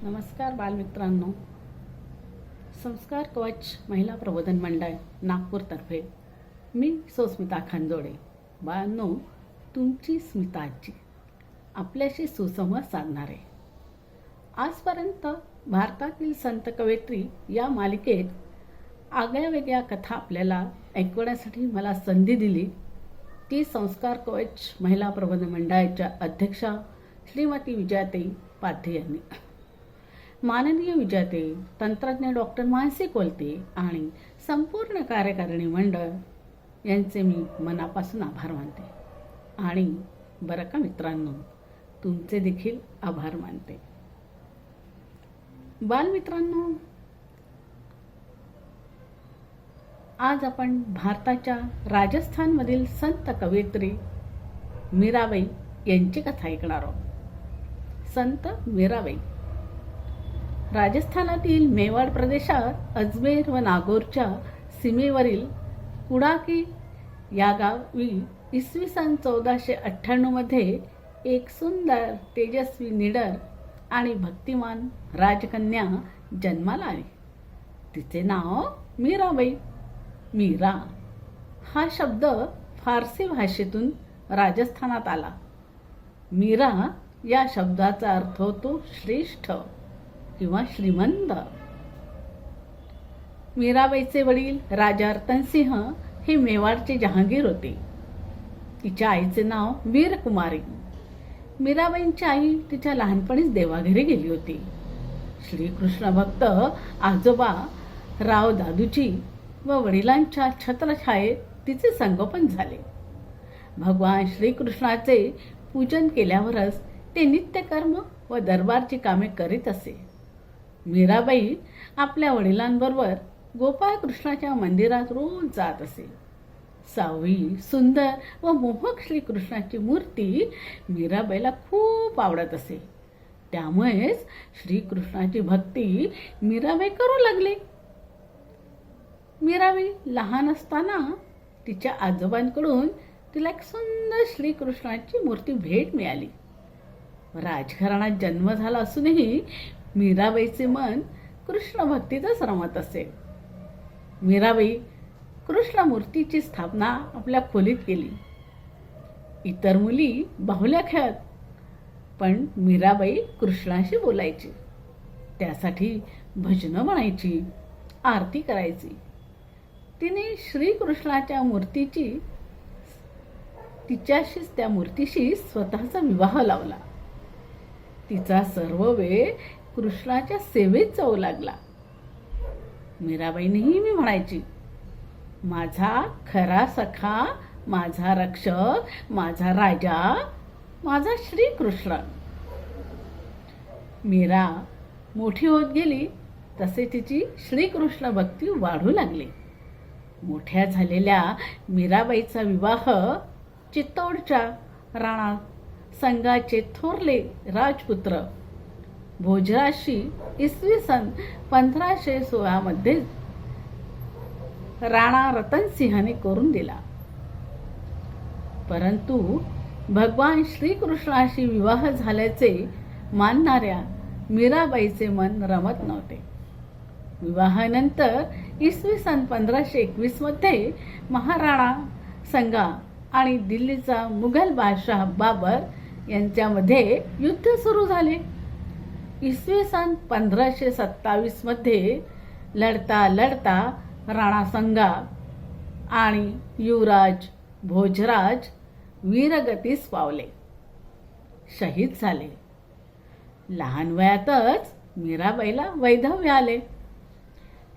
नमस्कार बालमित्रांनो. संस्कार कवच महिला प्रबोधन मंडळ नागपूरतर्फे मी सुस्मिता खानजोडे. बाळांनो, तुमची स्मिताची आपल्याशी सुसंवाद साधणार आहे. आजपर्यंत भारतातील संत कवयित्री या मालिकेत आगळ्या वेगळ्या कथा आपल्याला ऐकवण्यासाठी मला संधी दिली ती संस्कार कवच महिला प्रबोधन मंडळाच्या अध्यक्षा श्रीमती विजयाताई पाध्ये यांनी. माननीय विजयाताई, तंत्रज्ञ डॉक्टर मानसी कोलते आणि संपूर्ण कार्यकारिणी मंडळ यांचे मी मनापासून आभार मानते. आणि बरं का मित्रांनो, तुमचे देखील आभार मानते. बालमित्रांनो, आज आपण भारताच्या राजस्थानमधील संत कवयित्री मीराबाई यांची कथा ऐकणार आहोत. संत मीराबाई राजस्थानातील मेवाड प्रदेशात अजमेर व नागौरच्या सीमेवरील कुडाकी या गावी इसवी सन 1498 मध्ये एक सुंदर, तेजस्वी, निडर आणि भक्तिमान राजकन्या जन्माला आली. तिचे नाव मीराबाई. मीरा हा शब्द फारसी भाषेतून राजस्थानात आला. मीरा या शब्दाचा अर्थ होतो श्रेष्ठ किंवा श्रीमंत. मीराबाईचे वडील राजा रतनसिंह हे मेवाडचे जहांगीर होते. तिच्या आईचे नाव वीरकुमारी. मीराबाईंची आई तिच्या लहानपणीच देवाघरी गेली होती. श्रीकृष्ण भक्त आजोबा राव दादूजी व वडिलांच्या छत्रछायेत तिचे संगोपन झाले. भगवान श्रीकृष्णाचे पूजन केल्यावरच ते नित्यकर्म व दरबारची कामे करीत असे. मीराबाई आपल्या वडिलांबरोबर गोपाळकृष्णाच्या मंदिरात रोज जात असे. सावळी, सुंदर व मोहक श्रीकृष्णाची मूर्ती मीराबाईला खूप आवडत असे. त्यामुळेच श्रीकृष्णाची भक्ती मीराबाई करू लागली. मीराबाई लहान असताना तिच्या आजोबांकडून तिला एक सुंदर श्रीकृष्णाची मूर्ती भेट मिळाली. राजघराण्यात जन्म झाला असूनही मीराबाईचे मन कृष्ण भक्तीतच रमत असे. मीराबाई कृष्णमूर्तीची स्थापना आपल्या खोलीत केली. इतर मुली बाहुल्या खेळत, पण मीराबाई कृष्णाशी बोलायची. त्यासाठी भजनं म्हणायची, आरती करायची. तिने श्रीकृष्णाच्या त्या मूर्तीशी स्वतःचा विवाह लावला. तिचा सर्व वेळ कृष्णाच्या सेवेत जाऊ लागला. मीराबाई नेहमी म्हणायची, माझा खरा सखा, माझा रक्षक, माझा राजा, माझा श्रीकृष्ण. मीरा मोठी होत गेली तसे तिची श्रीकृष्ण भक्ती वाढू लागली. मोठ्या झालेल्या मीराबाईचा विवाह चित्तौडच्या राणा संगाचे थोरले राजपुत्र भोजराजशी इसवी सन 1516 मध्ये राणा रतनसिंहाने करून दिला. परंतु भगवान श्रीकृष्णाशी विवाह झाल्याचे मानणाऱ्या मीराबाईचे मन रमत नव्हते. विवाहानंतर इसवी सन 1521 मध्ये महाराणा संगा आणि दिल्लीचा मुघल बादशाह बाबर यांच्यामध्ये युद्ध सुरू झाले. इसवी सन 1527 मध्ये लढता लढता राणा संगा आणि युवराज भोजराज वीरगतीस पावले, शहीद झाले. लहान वयातच मीराबाईला वैधव्य आले.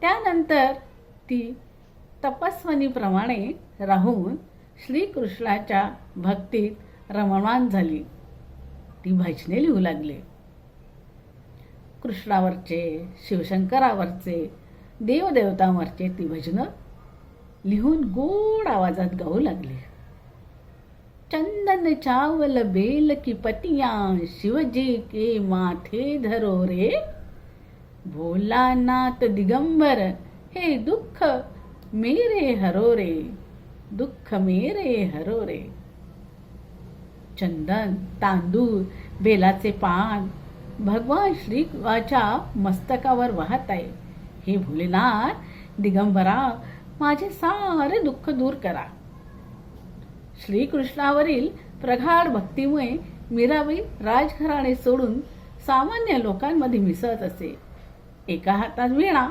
त्यानंतर ती तपस्विनीप्रमाणे राहून श्रीकृष्णाच्या भक्तीत रममाण झाली. ती भजने लिहू लागली. कृष्णावरचे, शिवशंकरावरचे, देवदेवतांवरचे ती भजनं लिहून गोड आवाजात गाऊ लागली. चंदन चावल बेल की पतियां शिवजी के माथे धरो रे, भोलानाथ दिगंबर हे दुःख मेरे हरो रे, दुःख मेरे हरो रे. चंदन, तांदूळ, बेलाचे पान, भगवान श्रीच्या मस्तकावर वाहत आहे. हे भोलेनाथ दिगंबरा, माझे सारे दुःख दूर करा. श्रीकृष्णावरील प्रगाढ भक्तीमुळे मीराबाई राजघराणे सोडून सामान्य लोकांमध्ये मिसळत असे. एका हातात वीणा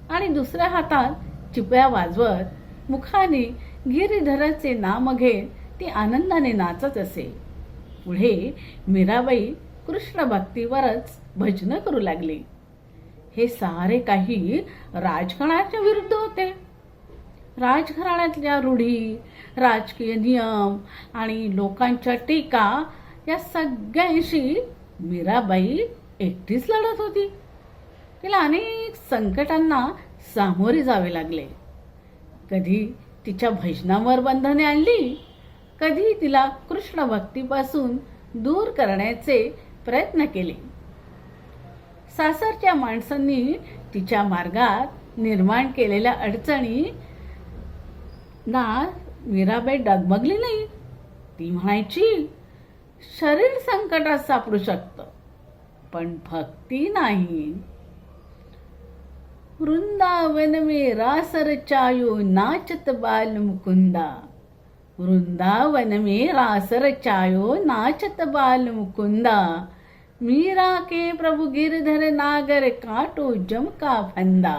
आणि दुसऱ्या हातात चिपळ्या वाजवत मुखाने गिरिधराचे नाम घेत ती आनंदाने नाचत असे. पुढे मीराबाई कृष्ण भक्तीवरच भजन करू लागली. हे सारे काही राजघराण्याच्या विरुद्ध होते. राजघराण्यातल्या रूढी, राजकीय नियम आणि लोकांच्या टीका या सगळ्यांशी मीराबाई एकटीच लढत होती. तिला अनेक संकटांना सामोरे जावे लागले. कधी तिच्या भजनावर बंधने आणली, कधी तिला कृष्ण भक्तीपासून दूर करण्याचे प्रयत्न केले. सासरच्या माणसांनी तिच्या मार्गात निर्माण केलेल्या अडचणी ना मीराबाई डगमगली नाही. ती म्हणायची, शरीर संकटात सापडू शकतं, पण भक्ती नाही. वृंदावन में रास रचायो नाचत बाल मुकुंदा. वृंदावन में रास रचायो नाचत बाल मुकुंदा. मीरा के प्रभु गिरधर नागर काटो जम का फंदा.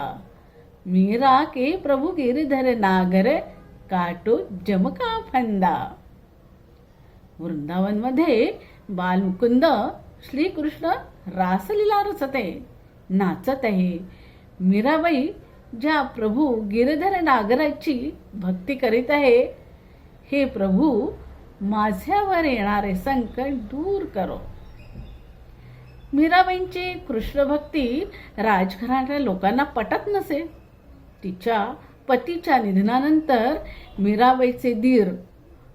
मीरा के प्रभु गिरधर नागर काटो जम का फंदा. वृंदावनमध्ये बालमुकुंद श्रीकृष्ण रासलीला रचत आहे, नाचत आहे. मीराबाई ज्या प्रभू गिरधर नागराची भक्ती करीत आहे, हे प्रभू माझ्यावर येणारे संकट दूर करो. मीराबाईंची कृष्ण भक्ती राजघराण्याच्या लोकांना पटत नसे. तिच्या पतीच्या निधनानंतर मीराबाईचे दीर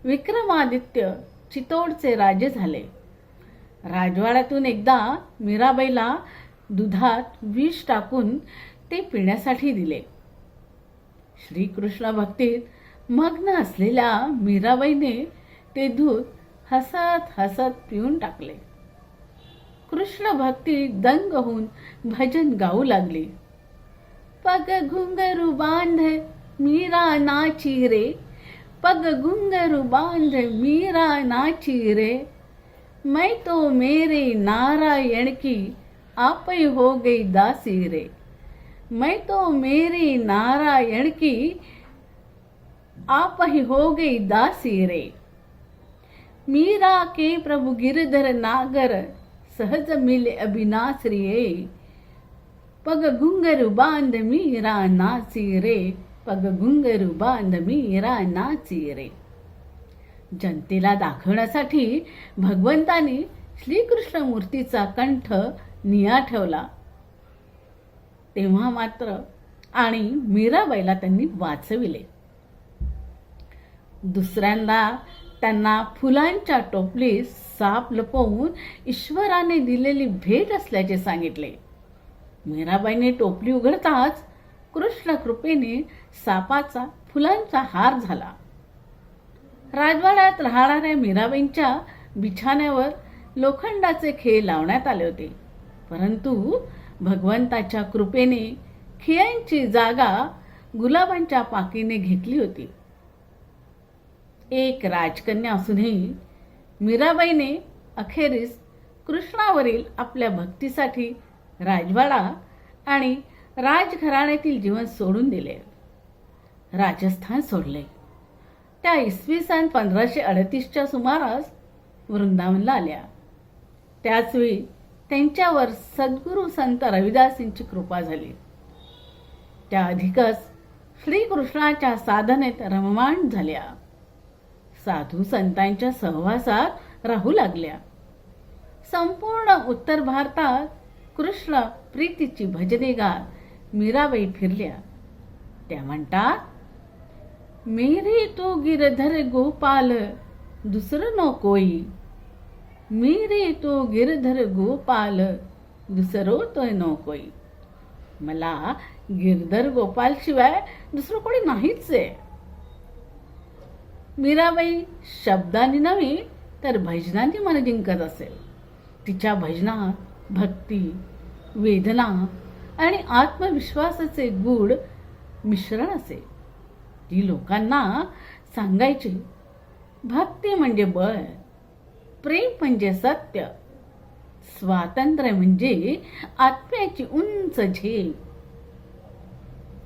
विक्रमादित्य चित्तोडचे राजे झाले. राजवाड्यातून एकदा मीराबाईला दुधात विष टाकून ते पिण्यासाठी दिले. श्रीकृष्ण भक्तीत मग्न असलेल्या मीराबाईने ते दूध हसत हसत पिऊन टाकले. कृष्ण भक्ती दंग होऊन भजन गाऊ लागली. पग घुंगरू बांध मीरा नाची रे. पग घुंगरू बांध मीरा नाची रे. मैं तो मेरे नारायण की आप ही हो गई दासी रे. मैं तो मेरे नारायण की आप ही हो गई दासी रे. मीरा के प्रभु गिरधर नागर सहज मिले अविनाश रे. पग घुंगरू बांध मीरा नाची रे. पग घुंगरू बांध मीरा नाची रे. जनतेला दाखवण्यासाठी भगवंताने श्रीकृष्ण मूर्तीचा कंठ निळा ठेवला. तेव्हा मात्र आणि मीराबाईला त्यांनी वाचविले. दुसऱ्यांदा त्यांना फुलांच्या टोपलीत साप लपवून ईश्वराने दिलेली भेट असल्याचे सांगितले. मीराबाईने टोपली उघडताच कृष्ण कृपेने सापाचा फुलांचा हार झाला. राजवाड्यात राहणाऱ्या मीराबाईंच्या बिछाण्यावर लोखंडाचे खिळे लावण्यात आले होते, परंतु भगवंताच्या कृपेने खिळ्यांची जागा गुलाबांच्या पाकीने घेतली होती. एक राजकन्या असूनही मीराबाईने अखेरीस कृष्णावरील आपल्या भक्तीसाठी राजवाडा आणि राजघराण्यातील जीवन सोडून दिले. राजस्थान सोडले. त्या इसवी सन 1538च्या सुमारास वृंदावनला आल्या. त्याचवेळी त्यांच्यावर सद्गुरू संत रविदासींची कृपा झाली. त्या अधिकच श्रीकृष्णाच्या साधनेत रममाण झाल्या. साधू संतांच्या सहवासात राहू लागल्या. संपूर्ण उत्तर भारतात कृष्ण प्रीतीची भजने गात मीराबाई फिरल्या. त्या म्हणतात, मेरे तो गिरधर गोपाल दुसरं नो कोई. मेरे तो गिरधर गोपाल दुसरो तो नो कोई. मला गिरधर गोपाल शिवाय दुसरं कोणी नाहीच आहे. मीराबाई शब्दांनी नव्हे तर भजनांनी मन जिंकत असेल. तिच्या भजनात भक्ती, वेदना आणि आत्मविश्वासाचे गूढ मिश्रण असे. ती लोकांना सांगायची, भक्ती म्हणजे बळ, प्रेम म्हणजे सत्य, स्वातंत्र्य म्हणजे आत्म्याची उंच झेप.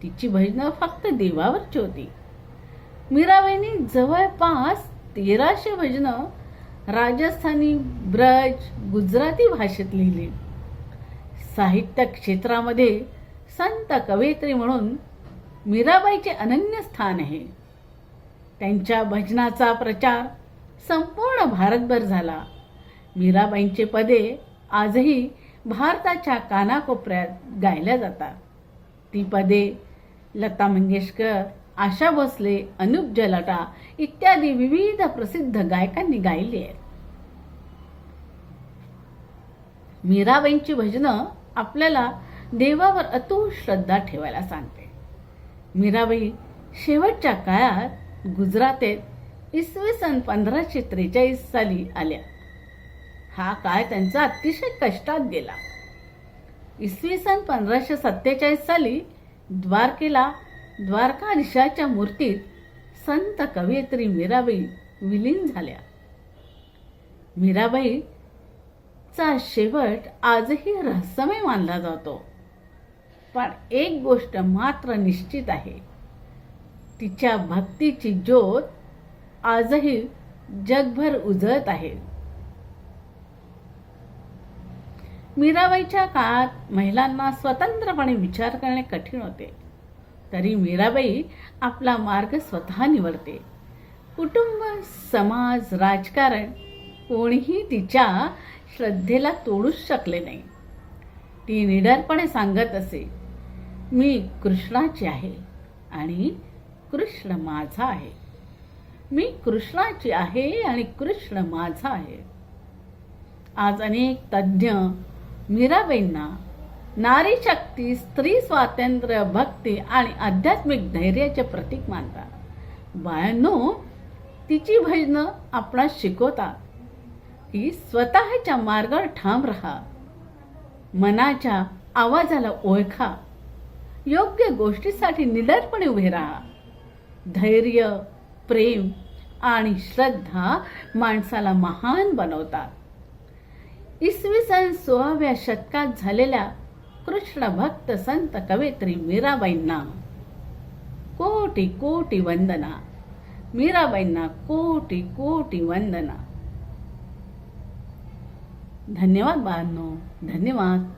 तिची भजनं फक्त देवावरची होती. मीराबाईंनी जवळपास 1300 भजनं राजस्थानी, ब्रज, गुजराती भाषेत लिहिली. साहित्य क्षेत्रामध्ये संत कवयित्री म्हणून मीराबाईचे अनन्य स्थान आहे. त्यांच्या भजनाचा प्रचार संपूर्ण भारतभर झाला. मीराबाईंचे पदे आजही भारताच्या कानाकोपऱ्यात गायल्या जातात. ती पदे लता मंगेशकर, आशा भोसले, अनुप जलोटा इत्यादी विविध प्रसिद्ध गायकांनी गायली आहेत. मीराबाईंची भजनं आपल्याला देवावर अतूट श्रद्धा ठेवायला सांगते. मीराबाई शेवटच्या काळात गुजरातेत इसवी सन 1543 साली आल्या. हा काळ त्यांचा अतिशय कष्टात गेला. इसवी सन 1547 साली द्वारकाधीशाच्या मूर्तीत संत कवयित्री मीराबाई विलीन झाल्या. मीराबाईचा शेवट आजही रहस्यमय मानला जातो. पण एक गोष्ट मात्र निश्चित आहे, तिच्या भक्तीची ज्योत आजही जगभर उजळत आहे. मीराबाईच्या काळात महिलांना स्वतंत्रपणे विचार करणे कठीण होते. तरी मीराबाई आपला मार्ग स्वतः निवडते. कुटुंब, समाज, राजकारण कोणीही तिच्या श्रद्धेला तोडूच शकले नाही. ती निडरपणे सांगत असे, मी कृष्णाची आहे आणि कृष्ण माझा आहे. मी कृष्णाची आहे आणि कृष्ण माझा आहे. आज अनेक तज्ज्ञ मीराबाईंना नारी शक्ती, स्त्री स्वातंत्र्य, भक्ती आणि आध्यात्मिक धैर्याचे प्रतीक मानतात. बाळांनो, तिची भजनं आपणास शिकवतात की स्वतःच्या मार्गावर ठाम राहा, मनाच्या आवाजाला ओळखा, योग्य गोष्टीसाठी निडरपणे उभे राहा. धैर्य, प्रेम आणि श्रद्धा माणसाला महान बनवतात. इसवी सन 16व्या शतकात झालेल्या कृष्ण भक्त संत कवयित्री मीराबाईंना कोटी कोटी वंदना. मीराबाईंना कोटी कोटी वंदना. धन्यवाद बाळांनो, धन्यवाद.